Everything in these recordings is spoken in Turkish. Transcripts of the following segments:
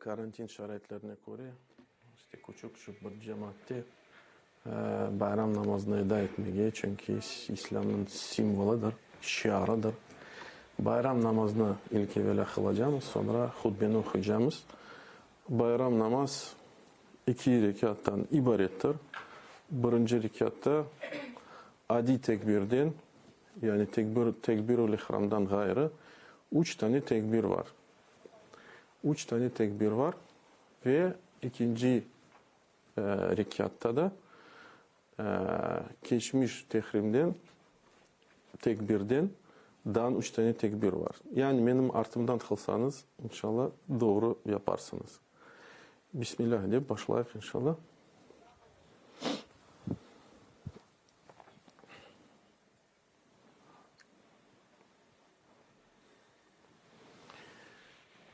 karantin şaroitlarına göre işte küçük bir cemaatte bayram namazını eda etmeye, çünkü İslam'ın simvoludur, şiarıdır. Bayram namazını ilk evvela kılacağız, sonra hutbeni okuyacağız. Bayram namaz 2 rekattan ibarettir. Birinci rekatta adi tekbirden, yani tekbirul ihramdan gayrı 3 tane tekbir var. 3 tane tekbir var ve ikinci rekatta da geçmiş tekbirden dan 3 tane tekbir var. Yani benim artımdan kılsanız inşallah doğru yaparsınız. Bismillah diye başlayalım inşallah.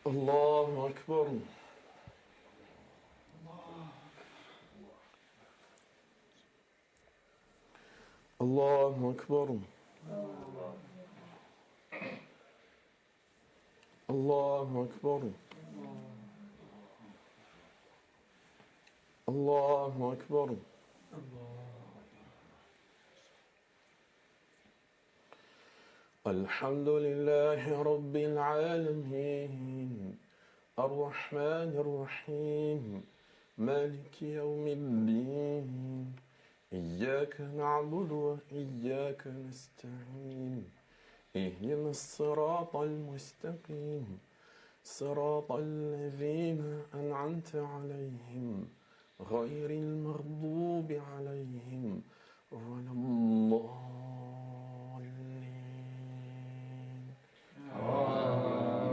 Allahu Ekber. Allahu Ekber. Allahu Ekber. Allahu Ekber. Elhamdülillahi Rabbil alemin. Errahmanirrahim. Maliki yevmiddin. İyyâke na'budu ve iyyâke nesta'in. اهدنا الصراط المستقيم صراط الذين أنعمت عليهم غير المغضوب عليهم ولا الضالين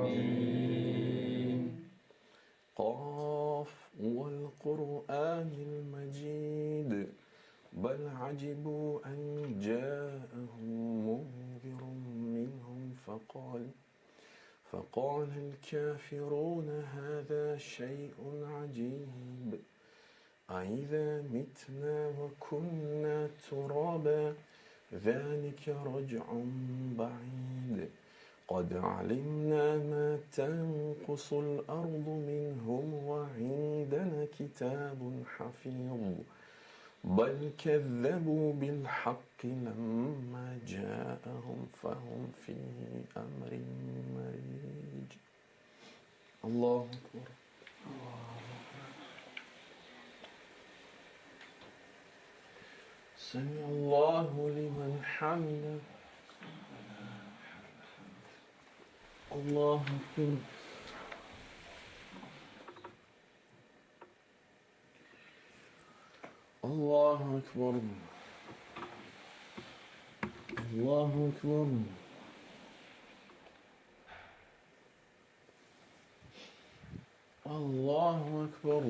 آمين قاف والقرآن المجيد بل عجبوا أن جاءهم منذر منهم فقال الكافرون هذا شيء عجيب أإذا متنا وكنا ترابا ذلك رجع بعيد قد علمنا ما تنقص الأرض منهم وعندنا كتاب حفيظ بل كذبوا بالحق لما جاءهم فهم في أمر مريج الله أكبر سمع الله لمن حمده الله أكبر الله أكبر الله أكبر الله أكبر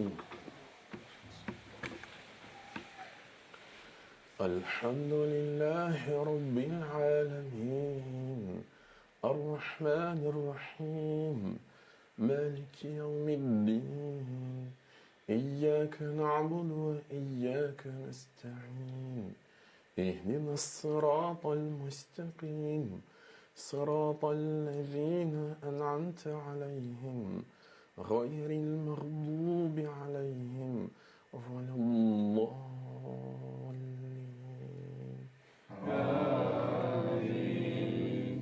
الحمد لله رب العالمين الرحمن الرحيم مالك يوم الدين إياك نعبد وإياك نستعين اهدنا الصراط المستقيم صراط الذين أنعمت عليهم غير المغضوب عليهم ولا الضالين آمين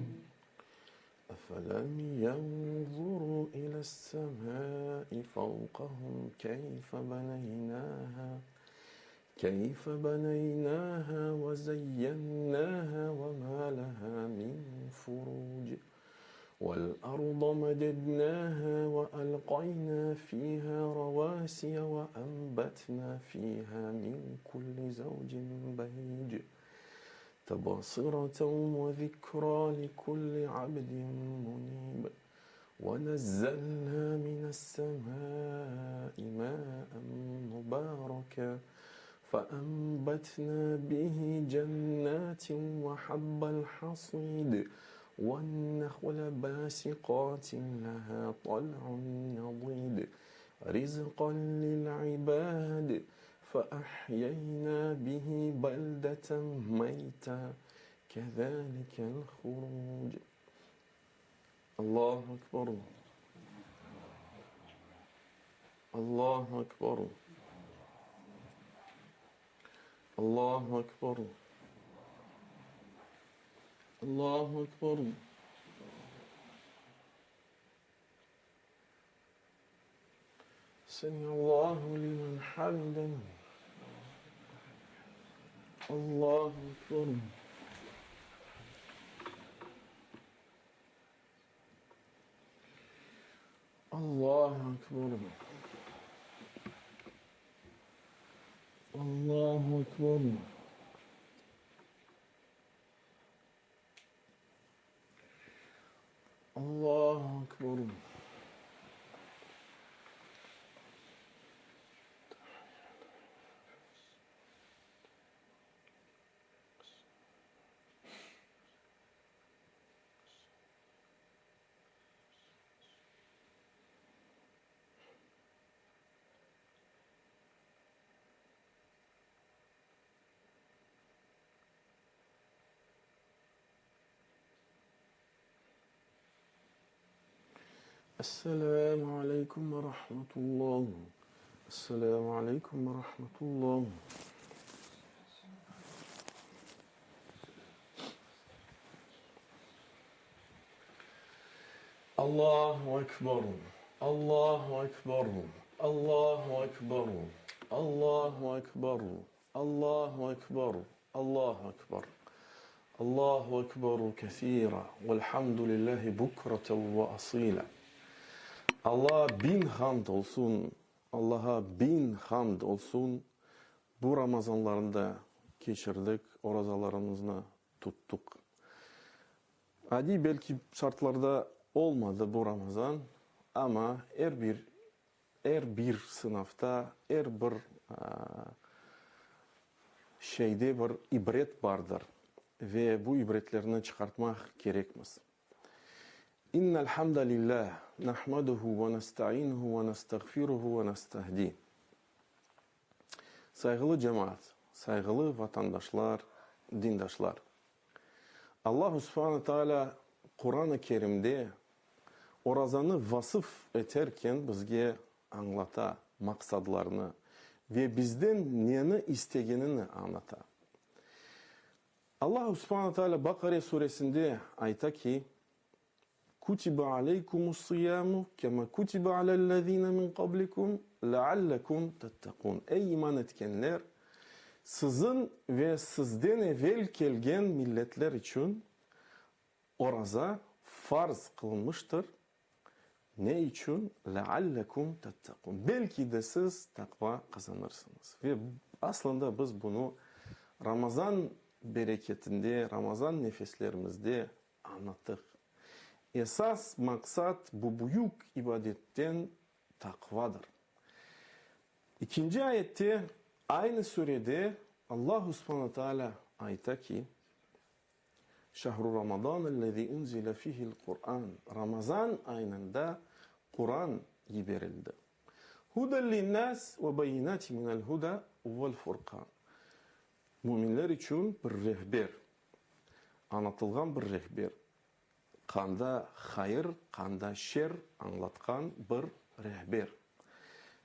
أفلم ينظروا إلى السماء فوقهم كيف بنيناها وزيناها وما لها من فروج والأرض مددناها وألقينا فيها رواسي وأنبتنا فيها من كل زوج بهيج تبصرة وذكرى لكل عبد منيب ونزلنا من السماء ماء مباركا فأنبتنا به جنات وحب الحصيد والنخل باسقات لها طلع نضيد رزقا للعباد فأحيينا به بلدة ميتا كذلك الخروج الله أكبر Allahu Ekber. Allahu Ekber. Allahu Ekber. Semiallahu limen hamiden. Allahu Ekber. Allahu Ekber. Allahu Ekber. Allahu Ekber. Esselamu Aleyküm ve Rahmetullah. Esselamu Aleyküm ve Rahmetullah. Allahu Ekber. Allahu Ekber. Allahu Ekber. Allahu Ekber. Allahu Ekber. Allahu Ekber. Allahu Ekber kesira. Velhamdülillahi bukreten ve asila. Allah'a bin hamd olsun. Allah'a bin hamd olsun. Bu Ramazanlarında geçirdik. Orazalarımızı tuttuk. Adi belki şartlarda olmadı bu Ramazan. Ama her bir sınavda, her bir şeyde bir ibret vardır. Ve bu ibretlerini çıkartmak gerekmez. İnnel hamdalillah nahmaduhu ve nesta'inuhu ve nestağfiruhu ve nestahdi. Saygılı cemaat, saygılı vatandaşlar, dindaşlar. Allah Subhanahu Teala Kur'an-ı Kerim'de orazanı vasıf ederken bizge anlata maksadlarını ve bizden neyini istegenini anlata. Allah Subhanahu Teala Bakara suresinde ayta ki Kutiba aleykumus siyamu kema kutiba alellezine min qablikum leallekum tettekun. Ey iman etkenler, sizin ve sizden evvel gelgen milletler için oraza farz kılınmıştır. Ne için? Leallekum tettekun. Belki de siz takva kazanırsınız. Ve aslında biz bunu Ramazan bereketinde, Ramazan nefeslerimizde anlattık. Esas maksat bu büyük ibadetten takvadır. İkinci ayette aynı surede Allah Subhanahu Teala ayta ki Şehru Ramazan ellezî unzile fihil Kur'an. Ramazan ayında Kur'an verildi. Huden linnâs ve beyinâti minel huda vel furkan. Müminler için bir rehber. Anlatılgan bir rehber. Kanda hayır, kanda şer anlatkan bir rehber.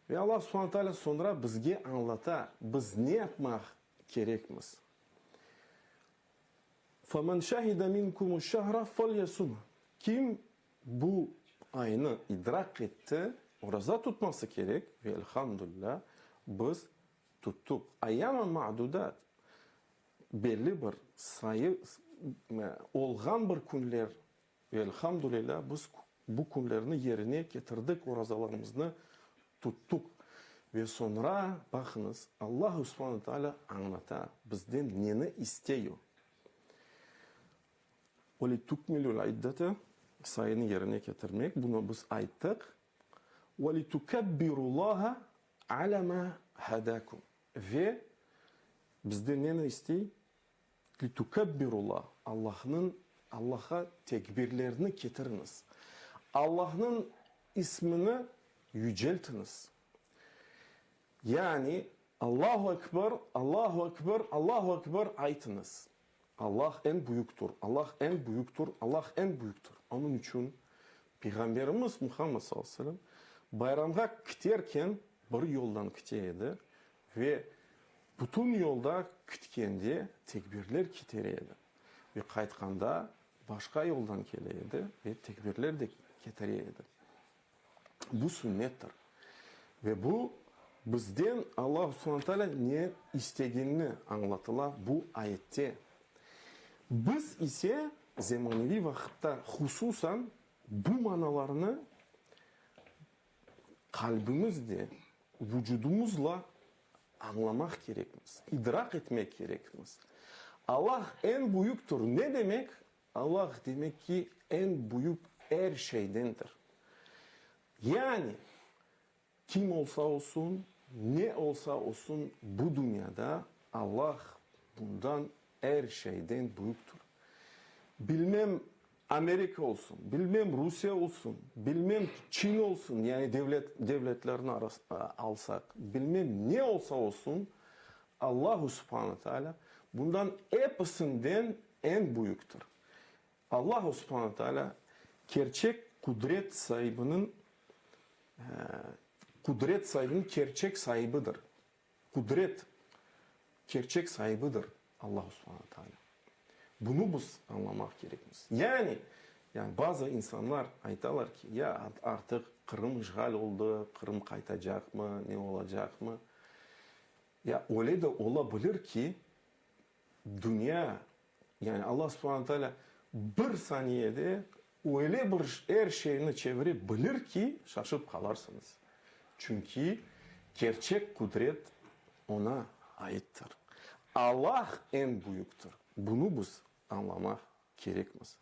Ve Allah Subhanahu Teala sonra bizge anlata, biz ne yapmak gerekmiz? فَمَنْ شَهِدَ مِنْكُمُ الشَّهْرَ فَلْيَسُمْ. Kim bu ayını idrak etti, oraza tutması gerek ve elhamdülillah biz tuttuk. Ayyaman ma'dudat. Belli bir sayı olgan bir günler ve elhamdülillah biz bu günlerini yerine getirdik, orazalarımızı tuttuk. Ve sonra bakınız Allah Subhanahu Teala anlata bizden neyini istiyor. وَلِتُكْمِلُوا الْعِدَّةَ sayını yerine getirmek. Bunu biz ayttık. وَلِتُكَبِّرُوا اللّٰهَ عَلَى مَا هَدَاكُمْ. Ve bizden neyini istiyor? لِتُكَبِّرُوا اللّٰهَ. Allah'a tekbirlerini getiriniz. Allah'ın ismini yüceltiniz. Yani Allahu Ekber, Allahu Ekber, Allahu Ekber aytınız. Allah en büyüktür, Allah en büyüktür, Allah en büyüktür. Onun için Peygamberimiz Muhammed sallallahu aleyhi ve sellem bayramga kiterken bir yoldan kiteydi ve bütün yolda kütkende tekbirler kitereydi. Ve kaytkanda başka yoldan keleydi ve tekbirler de ketereydi. Bu sünnettir. Ve bu bizden Allah subhanahu teala ne istediğini anlatıla bu ayette. Biz ise zamanıvi vakitte hususan bu manalarını kalbimizde, vücudumuzla anlamak gerekmez. İdrak etmek gerekmez. Allah en büyüktür. Ne demek? Allah demek ki en büyük her şeydendir. Yani kim olsa olsun, ne olsa olsun bu dünyada Allah bundan her şeyden büyüktür. Bilmem Amerika olsun, bilmem Rusya olsun, bilmem Çin olsun, yani devletlerini alsak, bilmem ne olsa olsun Allah subhanahu teala bundan hepsinden en büyüktür. Allah subhanahu teala gerçek kudret sahibinin gerçek sahibidir. Kudret gerçek sahibidir Allah subhanahu teala. Bunu biz anlamak gerekmez. Yani bazı insanlar aytalar ki ya artık Kırım işgal oldu, Kırım kaytacak mı, ne olacak mı? Ya öyle de olabilir ki dünya, yani Allah subhanahu teala bir saniyede öyle bir her şeyini çevirebilir ki şaşıp kalarsınız. Çünkü gerçek kudret ona aittir. Allah en büyüktür. Bunu biz anlamak gerekmez.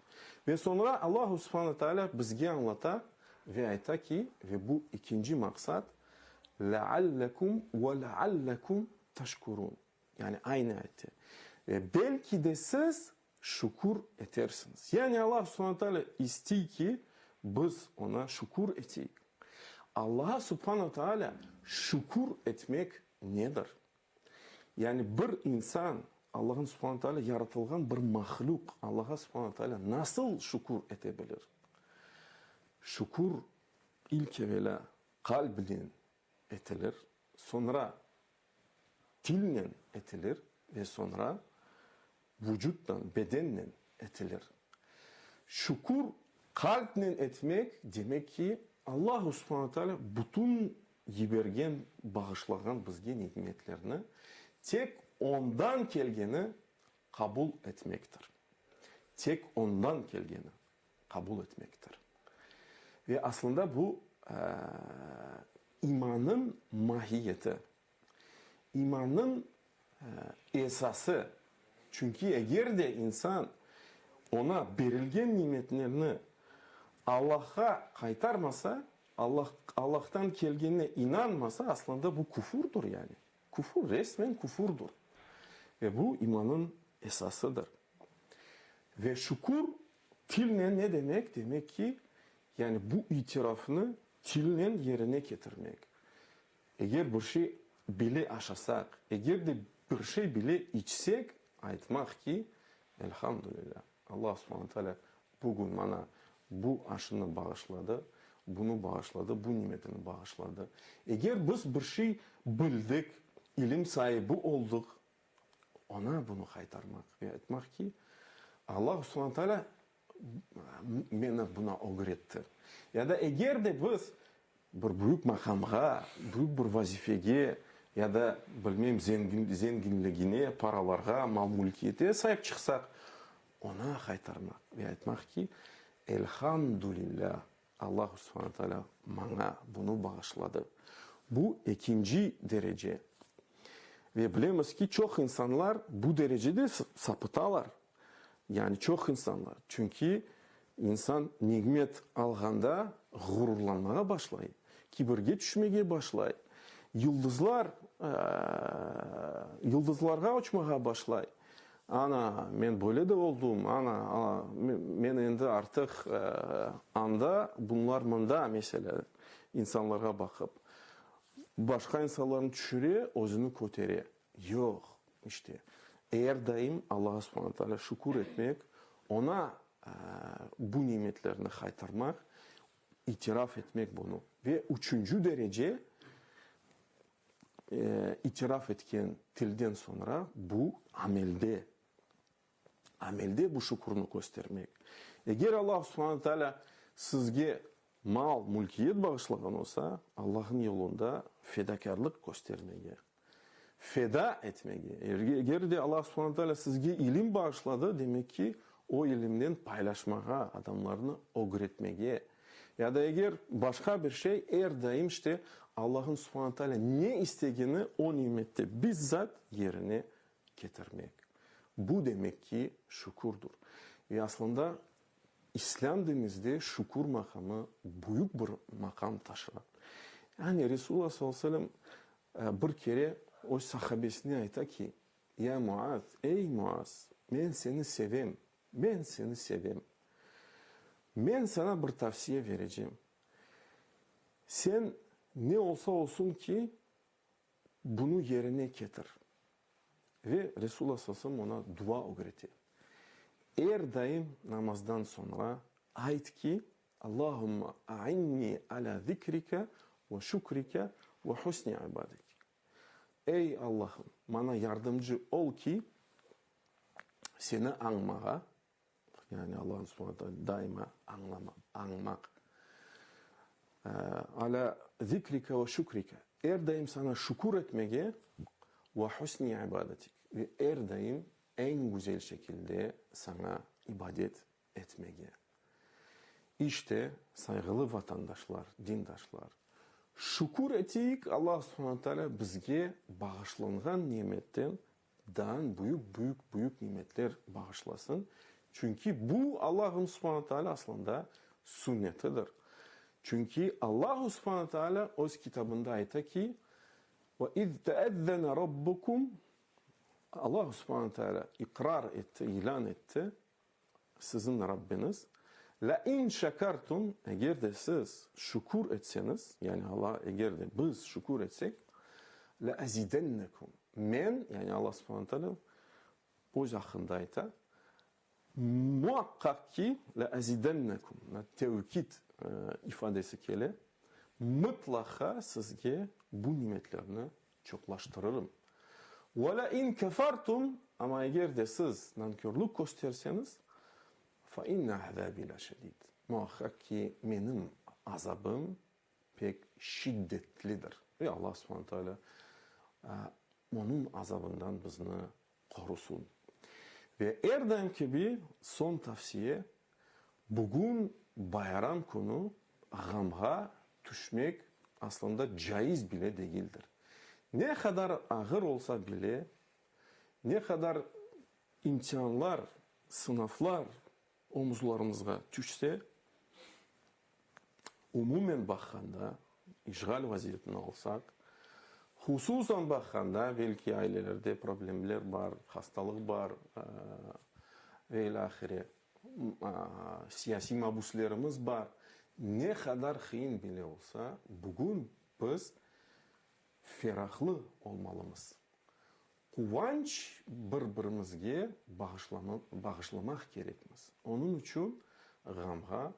Ve sonra Allah subhanahu teala bizge anlata ve ayta ki ve bu ikinci maksat لَعَلَّكُمْ وَلَعَلَّكُمْ تَشْكُرُونَ. Yani aynı ayette. Ve belki de siz şükür edersiniz. Yani Allah subhanahu teala istiyor ki biz ona şükür ettik. Allah'a subhanahu teala şükür etmek nedir? Yani bir insan Allah'ın subhanahu teala yaratılgan bir mahluk Allah'a subhanahu teala nasıl şükür edebilir? Şükür ilk evvela kalbinle etilir, sonra dille etilir ve sonra vücuttan, bedenle etilir. Şükür kalple etmek demek ki Allah subhanahu teala bütün yibergen, bağışlagan bizge nimetlerini tek ondan gelgeni kabul etmektir. Tek ondan gelgeni kabul etmektir. Ve aslında bu imanın mahiyeti, imanın esası. Çünkü eğer de insan ona verilgen nimetlerini Allah'a kaytarmasa, Allah'tan gelgenine inanmasa aslında bu küfurdur yani. Küfür, resmen küfurdur. Ve bu imanın esasıdır. Ve şükür dille ne demek? Demek ki yani bu itirafını dille yerine getirmek. Eğer bir şey bile aşasak, eğer de bir şey bile içsek, aytmak ki elhamdülillah Allah subhanahu teala bugün bana bu aşını bağışladı, bunu bağışladı, bu nimetini bağışladı. Eğer biz bir şey bildik, ilim sahibi olduk, ona bunu kaytarmak ve etmek ki Allah subhanahu teala beni buna öğretti. Ya da eğer de biz bir büyük makamga, büyük bir vazifege ya da bilmem zenginliğine, paralarga, mal mülkiyete sahip çıksak ona kaytarmak ve etmek ki elhamdülillah Allah subhanahu teala bana bunu bağışladı. Bu ikinci derece. Ve bilemiz ki çok insanlar bu derecede sapıtalar. Yani çok insanlar. Çünkü insan nimet alganda gururlanmaya başlayır. Kibirge düşmeye başlayır. Yıldızlarga uçmaya başlayır. Ana men böyle de oldum. Ana men endi artık anda bunlar mında mesela insanlara bakıp başka insanların düşürüyor, özünü kötürüyor. Yok işte. Eğer daim Allah'a subhanahu teala şükür etmek, ona bu nimetlerini kaytarmak, itiraf etmek bunu. Ve üçüncü derece itiraf etken tilden sonra bu amelde. Amelde bu şukurunu göstermek. Eğer Allah subhanahu teala sizge mal, mülkiyet bağışlagan olsa Allah'ın yolunda fedakarlık göstermeye, feda etmeye. Eğer de Allah subhanahu teala sizge ilim bağışladı demek ki o ilimden paylaşmaya, adamlarını öğretmeye. Ya da eğer başka bir şey daim işte Allah'ın subhanahu teala ne istediğini o nimette bizzat yerine getirmek. Bu demek ki şukurdur. Ve aslında İslam dinimizde şukur makamı büyük bir makam taşır. Yani Resulullah sallallahu aleyhi ve sellem bir kere o sahabesine ayta ki ya Muaz, ey Muaz, ben seni sevem, ben seni sevem. Ben sana bir tavsiye vereceğim. Sen ne olsa olsun ki bunu yerine getir. Ve Resulullah sallallahu aleyhi ve sellem ona dua öğretiyor. Her daim namazdan sonra ayet ki Allahümme a'inni ala zikrike ve şükrike ve husni ibadetik. Ey Allah'ım bana yardımcı ol ki seni anmaya, yani Allah'ın subhanahu teala daima anmak. Ala zikrike ve şükrike. Her daim sana şükür etmeye ve husni ibadetik. Ve her daim en güzel şekilde sana ibadet etmeye. İşte saygılı vatandaşlar, dindaşlar, şükür etik Allah subhanahu teala bizge bağışlanan nimetten daha büyük nimetler bağışlasın. Çünkü bu Allah'ın subhanahu teala aslında sünnetidir. Çünkü Allah subhanahu teala o kitabında ayet ki ve iz teezzene rabbukum Allah subhanahu teala ikrar etti, ilan etti sizin Rabbiniz. La in şekertum eğer de siz şükür etseniz yani Allah eğer de biz şükür etsek la azidennekum men yani Allah subhanahu teala bu hakkında ayta muhakkak ki la azidennekum tevkid ifadesi kele mutlaka sizge bu nimetlerini çoklaştırırım. Ve la in kefertum ama eğer de siz nankörlük gösterseniz fa inna azabi la şedid. Muhakkak ki benim azabım pek şiddetlidir. Ve Allah subhanahu teala onun azabından bizni korusun. Ve erdem gibi son tavsiye bugün bayram konu gamha düşmek aslında caiz bile değildir. Ne kadar ağır olsa bile, ne kadar imtihanlar, sınavlar omuzlarımıza düşse, umumen bakanda, işgal vaziyetine olsak, hususan bakanda belki ailelerde problemler var, hastalık var ve ilahire siyasi mabuslarımız var. Ne kadar kıyın bile olsa bugün biz ferahlı olmalıyız. Kıvanç birbirimizge bağışlamak gerekmez. Onun için gamga,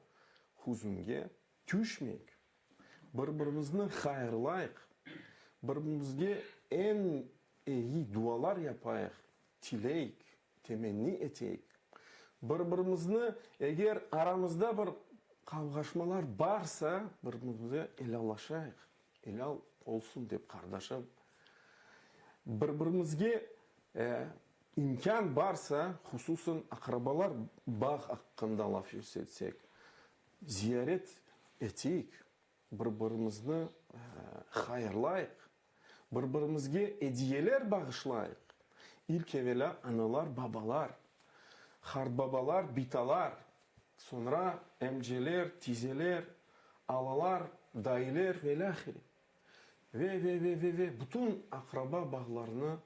huzunge düşmek. Birbirimizni hayırlayık. Birbirimizge en iyi dualar yapayık. Tileyik, temenni eteyik. Birbirimizni eğer aramızda bir kavgaşmalar varsa birbirimize helallaşayık. Helal olsun deyip kardeşim. Birbirimizge imkan varsa hususan akrabalar bağ hakkında laf etsek, ziyaret eteyik, birbirimizni hayırlayık, birbirimizge hediyeler bağışlayık. İlk evvela analar, babalar, hardbabalar, bitalar, sonra emceler, tizeler, alalar, dayılar ve lahiri. Ve bütün akraba bağlarını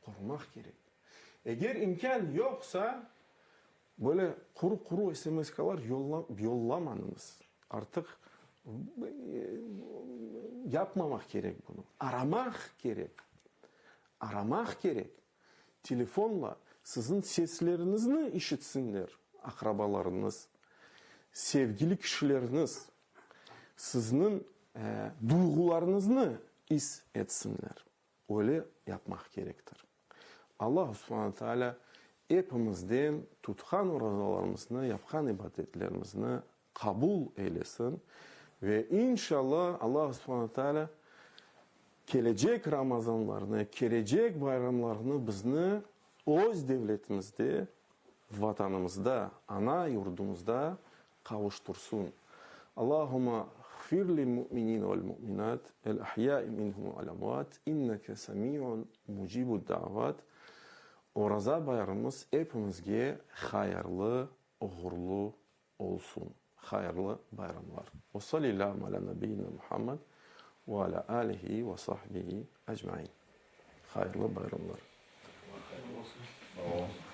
korumak gerek. Eğer imkan yoksa böyle kuru SMS'ler yollamanız. Artık yapmamak gerek bunu. Aramak gerek. Aramak gerek. Telefonla sizin seslerinizi işitsinler akrabalarınız, sevgili kişileriniz. sizin duygularınızı his etsinler. Öyle yapmak gerektir. Allah subhanahu teala hepimizden tutkan orazalarımızı, yapkan ibadetlerimizi kabul eylesin. Ve inşallah Allah subhanahu teala gelecek Ramazanlarını, gelecek bayramlarını bizni öz devletimizde, vatanımızda, ana yurdumuzda kavuştursun. Allahümme gfir lil mu'minin vel mu'minat el ahyai minhum vel amvat inneke semi'un mucibud davat. Oraza bayramımız hepimizge hayırlı, uğurlu olsun. Hayırlı bayramlar. Ve sallallahu ala nebiyyina Muhammed ve ala alihi ve sahbihi ecmaîn. Hayırlı bayramlar. Hayırlı olsun.